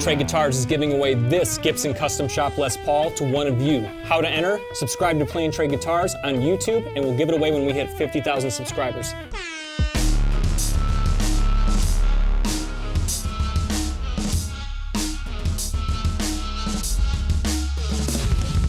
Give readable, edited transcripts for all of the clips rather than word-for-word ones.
Trade Guitars is giving away this Gibson Custom Shop Les Paul to one of you. How to enter? Subscribe to Play and Trade Guitars on YouTube, and we'll give it away when we hit 50,000 subscribers.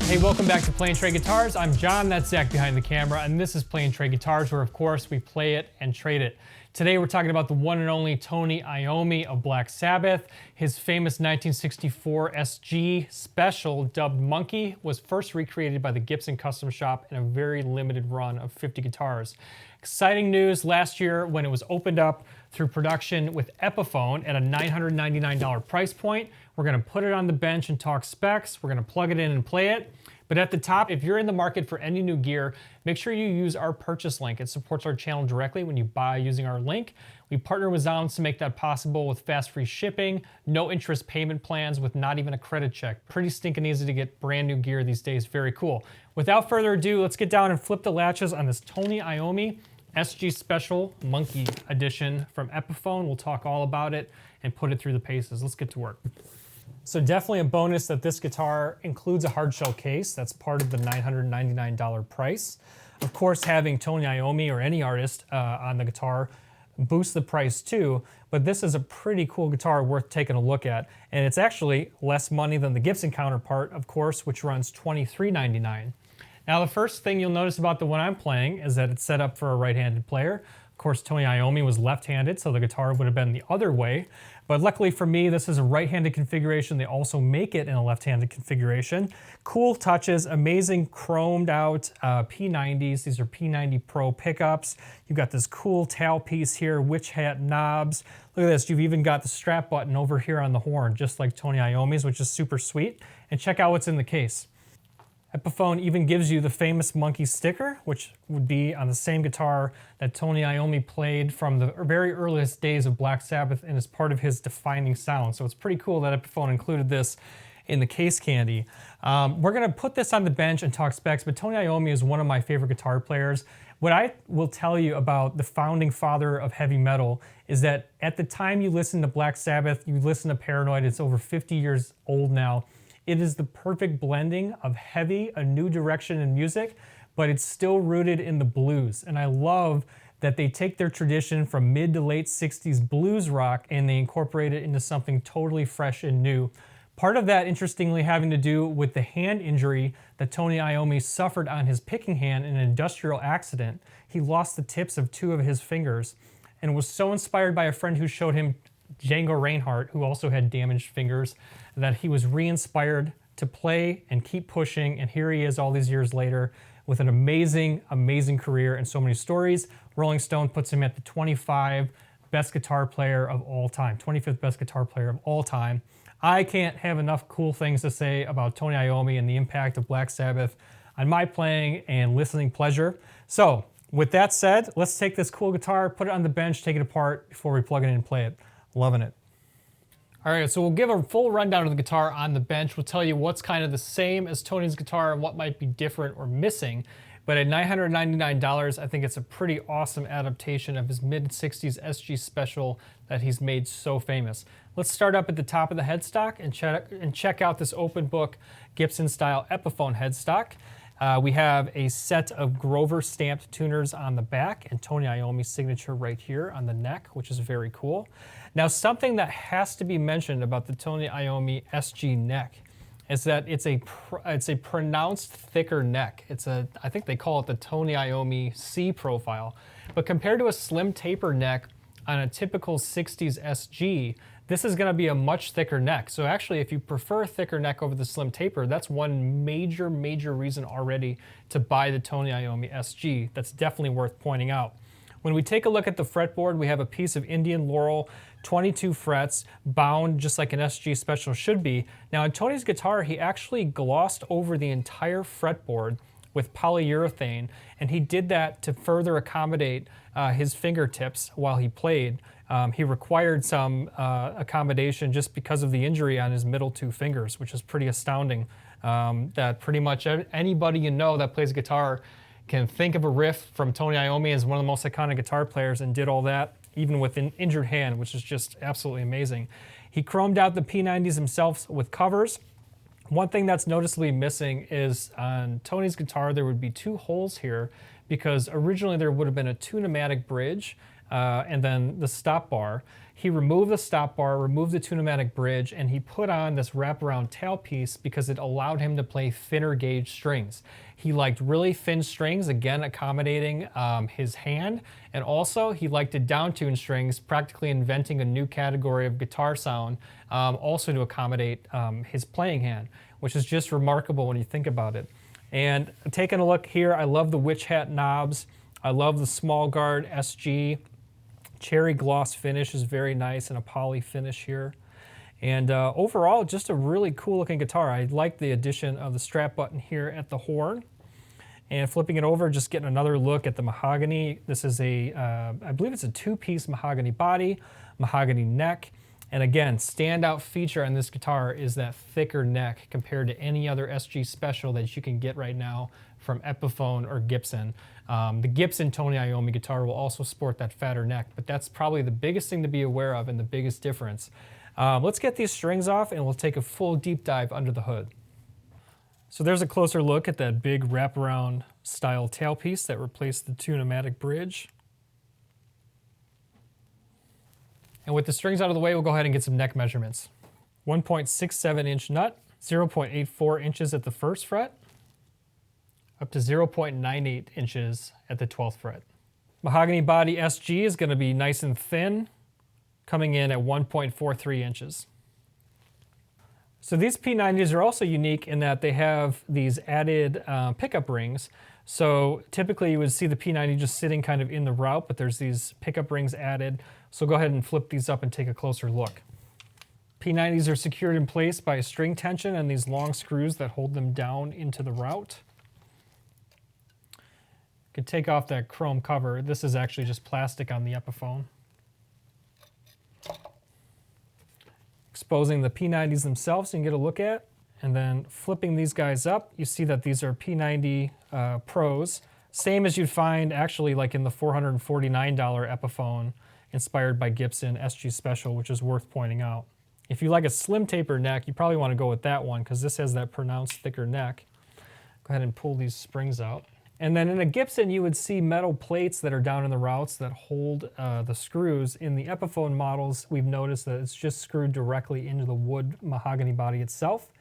Hey, welcome back to Play and Trade Guitars. I'm John, that's Zach behind the camera, and this is Play and Trade Guitars, where of course we play it and trade it. Today we're talking about the one and only Tony Iommi of Black Sabbath. His famous 1964 SG Special, dubbed Monkey, was first recreated by the Gibson Custom Shop in a very limited run of 50 guitars. Exciting news last year when it was opened up through production with Epiphone at a $999 price point. We're gonna put it on the bench and talk specs. We're gonna plug it in and play it. But at the top, if you're in the market for any new gear, make sure you use our purchase link. It supports our channel directly when you buy using our link. We partner with Zounds to make that possible with fast free shipping, no interest payment plans with not even a credit check. Pretty stinking easy to get brand new gear these days, very cool. Without further ado, let's get down and flip the latches on this Tony Iommi SG Special Monkey Edition from Epiphone. We'll talk all about it and put it through the paces. Let's get to work. So definitely a bonus that this guitar includes a hard shell case. That's part of the $999 price. Of course, having Tony Iommi or any artist on the guitar boosts the price too, but this is a pretty cool guitar worth taking a look at. And it's actually less money than the Gibson counterpart, of course, which runs $23.99. Now, the first thing you'll notice about the one I'm playing is that it's set up for a right-handed player. Of course, Tony Iommi was left-handed, so the guitar would have been the other way. But luckily for me, this is a right-handed configuration. They also make it in a left-handed configuration. Cool touches, amazing chromed out P90s. These are P90 Pro pickups. You've got this cool tail piece here, witch hat knobs. Look at this, you've even got the strap button over here on the horn, just like Tony Iommi's, which is super sweet. And check out what's in the case. Epiphone even gives you the famous Monkey sticker, which would be on the same guitar that Tony Iommi played from the very earliest days of Black Sabbath and is part of his defining sound. So it's pretty cool that Epiphone included this in the case candy. We're gonna put this on the bench and talk specs, but Tony Iommi is one of my favorite guitar players. What I will tell you about the founding father of heavy metal is that at the time you listen to Black Sabbath, you listen to Paranoid, it's over 50 years old now. It is the perfect blending of heavy, a new direction in music, but it's still rooted in the blues. And I love that they take their tradition from mid to late 60s blues rock and they incorporate it into something totally fresh and new. Part of that, interestingly, having to do with the hand injury that Tony Iommi suffered on his picking hand in an industrial accident. He lost the tips of 2 of his fingers and was so inspired by a friend who showed him Django Reinhardt, who also had damaged fingers, that he was re-inspired to play and keep pushing, and here he is all these years later with an amazing, amazing career and so many stories. Rolling Stone puts him at the 25 best guitar player of all time, 25th best guitar player of all time. I can't have enough cool things to say about Tony Iommi and the impact of Black Sabbath on my playing and listening pleasure. So, with that said, let's take this cool guitar, put it on the bench, take it apart before we plug it in and play it. Loving it. All right, so we'll give a full rundown of the guitar on the bench. We'll tell you what's kind of the same as Tony's guitar and what might be different or missing. But at $999, I think it's a pretty awesome adaptation of his mid-60s SG Special that he's made so famous. Let's start up at the top of the headstock and check out this open book Gibson-style Epiphone headstock. We have a set of Grover stamped tuners on the back and Tony Iommi's signature right here on the neck, which is very cool. Now, something that has to be mentioned about the Tony Iommi SG neck is that it's a pronounced thicker neck. I think they call it the Tony Iommi C profile. But compared to a slim taper neck on a typical 60s SG, this is gonna be a much thicker neck. So actually, if you prefer a thicker neck over the slim taper, that's one major reason already to buy the Tony Iommi SG. That's definitely worth pointing out. When we take a look at the fretboard, we have a piece of Indian Laurel, 22 frets, bound just like an SG Special should be. Now on Tony's guitar, he actually glossed over the entire fretboard with polyurethane, and he did that to further accommodate his fingertips while he played. He required some accommodation just because of the injury on his middle 2 fingers, which is pretty astounding. That pretty much anybody you know that plays guitar can think of a riff from Tony Iommi as one of the most iconic guitar players and did all that even with an injured hand, which is just absolutely amazing. He chromed out the P90s himself with covers. One thing that's noticeably missing is on Tony's guitar, there would be 2 holes here because originally there would have been a tune-o-matic bridge and then the stop bar. He removed the stop bar, removed the tune-o-matic bridge, and he put on this wraparound tailpiece because it allowed him to play thinner gauge strings. He liked really thin strings, again accommodating his hand, and also he liked to downtune strings, practically inventing a new category of guitar sound, also to accommodate his playing hand, which is just remarkable when you think about it. And taking a look here, I love the witch hat knobs. I love the small guard SG. Cherry gloss finish is very nice and a poly finish here. And overall, just a really cool looking guitar. I like the addition of the strap button here at the horn. And flipping it over, just getting another look at the mahogany. This is a, I believe it's a 2-piece mahogany body, mahogany neck. And again, standout feature on this guitar is that thicker neck compared to any other SG Special that you can get right now from Epiphone or Gibson. The Gibson Tony Iommi guitar will also sport that fatter neck, but that's probably the biggest thing to be aware of and the biggest difference. Let's get these strings off and we'll take a full deep dive under the hood. So there's a closer look at that big wraparound style tailpiece that replaced the tune-o-matic bridge. And with the strings out of the way, we'll go ahead and get some neck measurements. 1.67 inch nut, 0.84 inches at the 1st fret, up to 0.98 inches at the 12th fret. Mahogany body SG is going to be nice and thin, coming in at 1.43 inches. So these P90s are also unique in that they have these added pickup rings. So typically you would see the P90 just sitting kind of in the route, but there's these pickup rings added. So go ahead and flip these up and take a closer look. P90s are secured in place by a string tension and these long screws that hold them down into the route. You can take off that chrome cover. This is actually just plastic on the Epiphone. Exposing the P90s themselves so you can get a look at. And then flipping these guys up, you see that these are P90 Pros. Same as you'd find actually like in the $449 Epiphone inspired by Gibson SG Special, which is worth pointing out. If you like a slim taper neck, you probably want to go with that one because this has that pronounced thicker neck. Go ahead and pull these springs out. And then in a Gibson, you would see metal plates that are down in the routes that hold the screws. In the Epiphone models, we've noticed that it's just screwed directly into the wood mahogany body itself.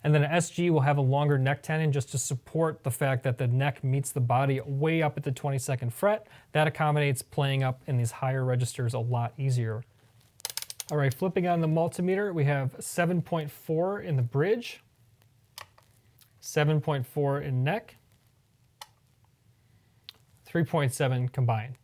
And then an SG will have a longer neck tenon just to support the fact that the neck meets the body way up at the 22nd fret. That accommodates playing up in these higher registers a lot easier. All right, flipping on the multimeter, we have 7.4 in the bridge, 7.4 in neck, 3.7 combined.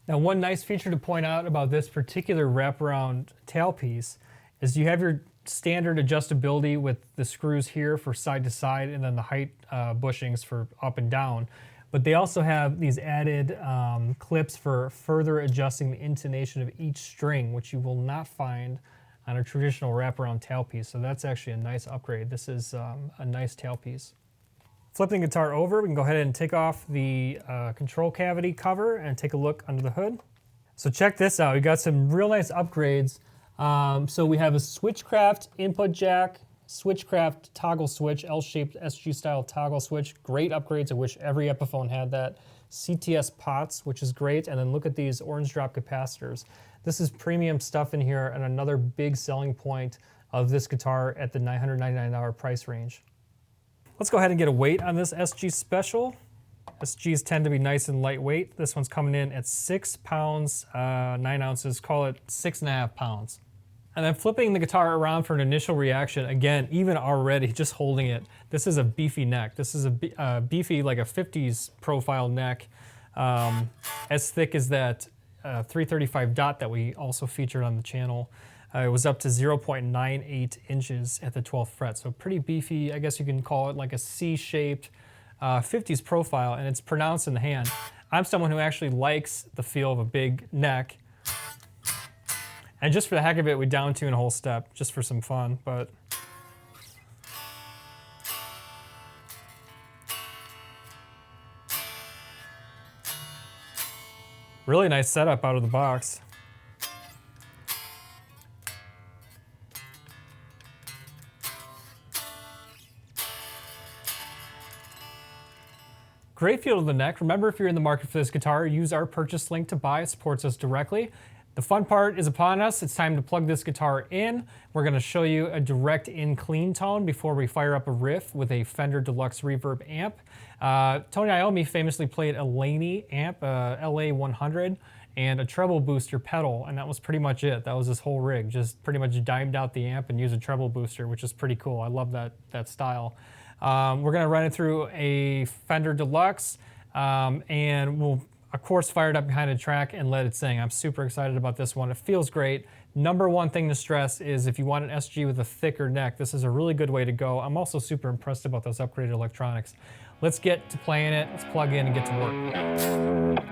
Now, one nice feature to point out about this particular wraparound tailpiece is you have your standard adjustability with the screws here for side to side and then the height bushings for up and down. But they also have these added clips for further adjusting the intonation of each string, which you will not find on a traditional wraparound tailpiece. So that's actually a nice upgrade. This is a nice tailpiece. Flipping the guitar over, we can go ahead and take off the control cavity cover and take a look under the hood. So check this out. We got some real nice upgrades. So we have a Switchcraft input jack, Switchcraft toggle switch, L-shaped SG style toggle switch. Great upgrades. I wish every Epiphone had that. CTS pots, which is great. And then look at these orange drop capacitors. This is premium stuff in here and another big selling point of this guitar at the $999 price range. Let's go ahead and get a weight on this SG Special. SGs tend to be nice and lightweight. This one's coming in at 6 pounds, 9 ounces, call it 6.5 pounds. And then flipping the guitar around for an initial reaction, again, even already just holding it, this is a beefy neck. This is a beefy, like a 50s profile neck, as thick as that 335 dot that we also featured on the channel. It was up to 0.98 inches at the 12th fret, so pretty beefy. I guess you can call it like a C-shaped 50s profile, and it's pronounced in the hand. I'm someone who actually likes the feel of a big neck, and just for the heck of it, we down tune a whole step just for some fun. But really nice setup out of the box. Great feel to the neck. Remember, if you're in the market for this guitar, use our purchase link to buy. It supports us directly. The fun part is upon us. It's time to plug this guitar in. We're going to show you a direct in clean tone before we fire up a riff with a Fender Deluxe Reverb amp. Tony Iommi famously played a Laney amp, LA 100, and a treble booster pedal, and that was pretty much it. That was his whole rig. Just pretty much dimed out the amp and used a treble booster, which is pretty cool. I love that style. We're going to run it through a Fender Deluxe, and we'll of course fire it up behind the track and let it sing. I'm super excited about this one. It feels great. Number one thing to stress is if you want an SG with a thicker neck, this is a really good way to go. I'm also super impressed about those upgraded electronics. Let's get to playing it. Let's plug in and get to work.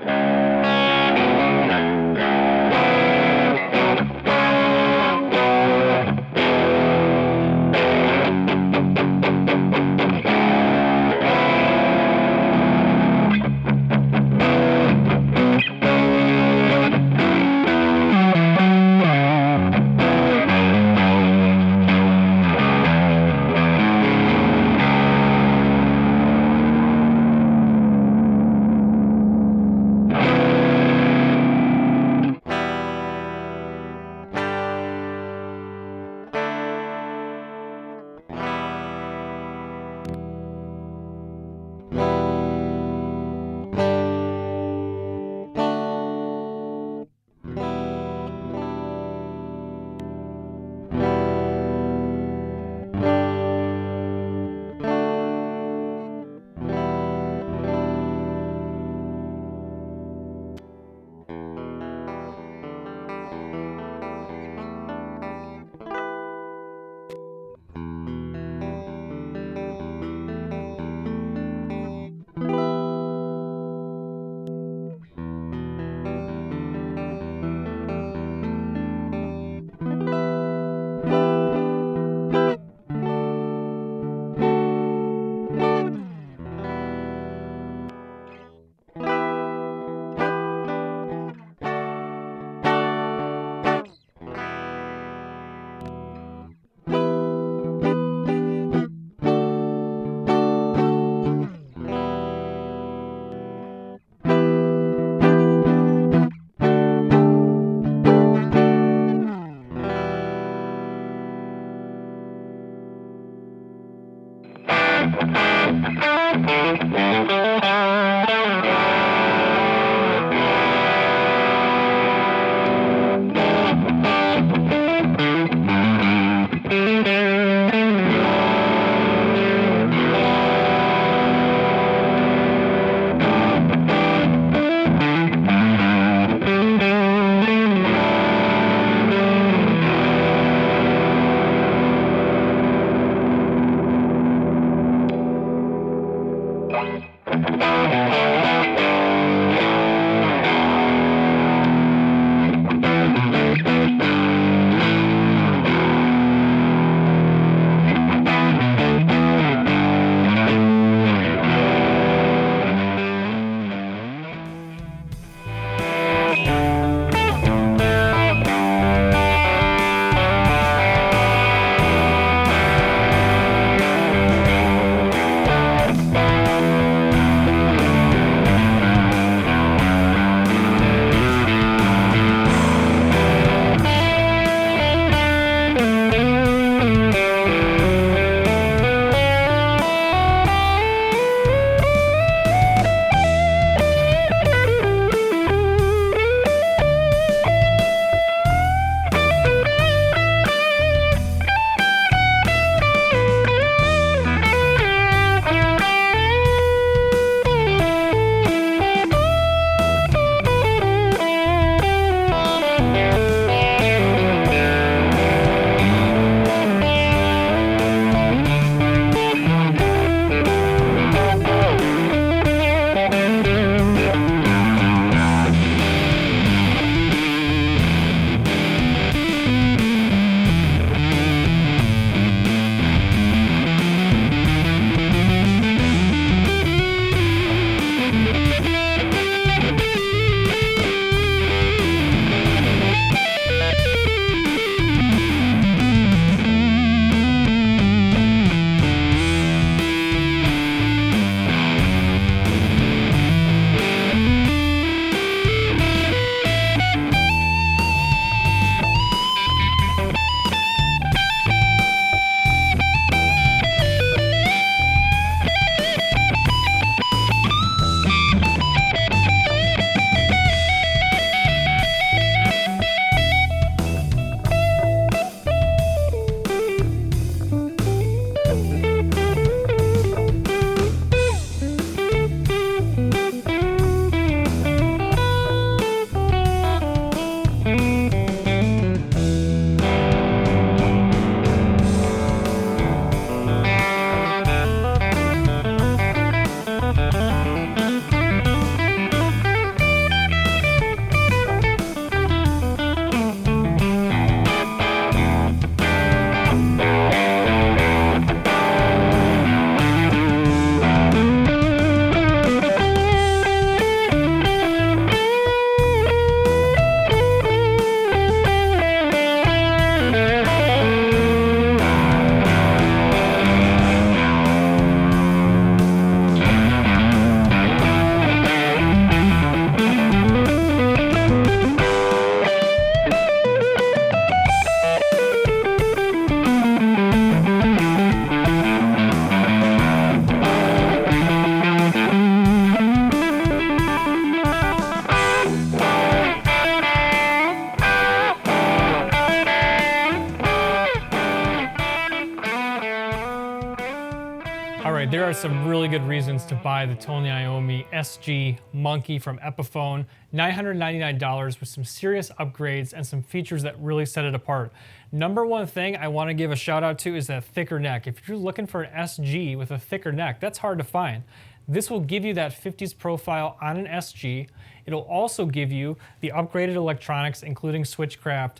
Android, there are some really good reasons to buy the Tony Iommi SG Monkey from Epiphone. $999 with some serious upgrades and some features that really set it apart. Number one thing I want to give a shout out to is that thicker neck. If you're looking for an SG with a thicker neck, that's hard to find. This will give you that 50s profile on an SG. It'll also give you the upgraded electronics, including Switchcraft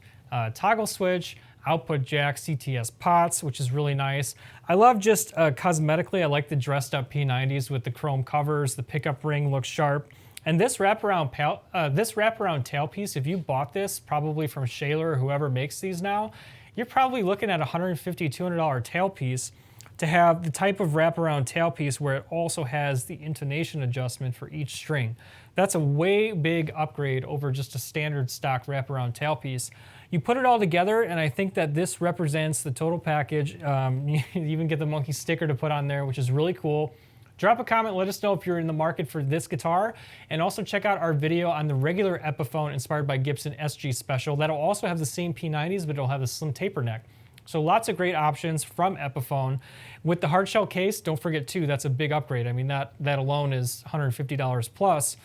toggle switch, output jack, CTS pots, which is really nice. I love just cosmetically, I like the dressed up P90s with the chrome covers. The pickup ring looks sharp. And this wraparound tailpiece, if you bought this probably from Shaler or whoever makes these now, you're probably looking at a $150, $200 tailpiece to have the type of wraparound tailpiece where it also has the intonation adjustment for each string. That's a way big upgrade over just a standard stock wraparound tailpiece. You put it all together, and I think that this represents the total package. You even get the monkey sticker to put on there, which is really cool. Drop a comment, let us know if you're in the market for this guitar, and also check out our video on the regular Epiphone inspired by Gibson SG Special. That'll also have the same P90s, but it'll have a slim taper neck. So lots of great options from Epiphone. With the hardshell case, don't forget too, that's a big upgrade. I mean, that alone is $150 plus.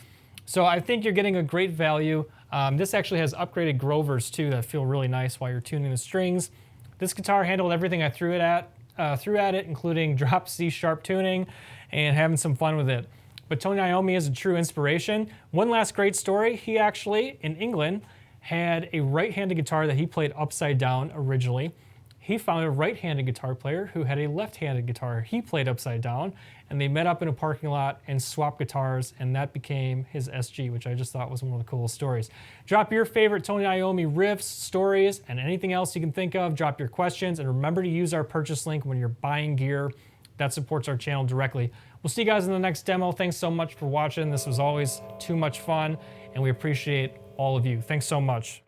So I think you're getting a great value. This actually has upgraded Grovers too that feel really nice while you're tuning the strings. This guitar handled everything I threw at it, including drop C sharp tuning and having some fun with it. But Tony Iommi is a true inspiration. One last great story, he actually, in England, had a right-handed guitar that he played upside down originally. He found a right-handed guitar player who had a left-handed guitar he played upside down, and they met up in a parking lot and swapped guitars, and that became his SG, which I just thought was one of the coolest stories. Drop your favorite Tony Iommi riffs, stories, and anything else you can think of. Drop your questions, and remember to use our purchase link when you're buying gear. That supports our channel directly. We'll see you guys in the next demo. Thanks so much for watching. This was always too much fun, and we appreciate all of you. Thanks so much.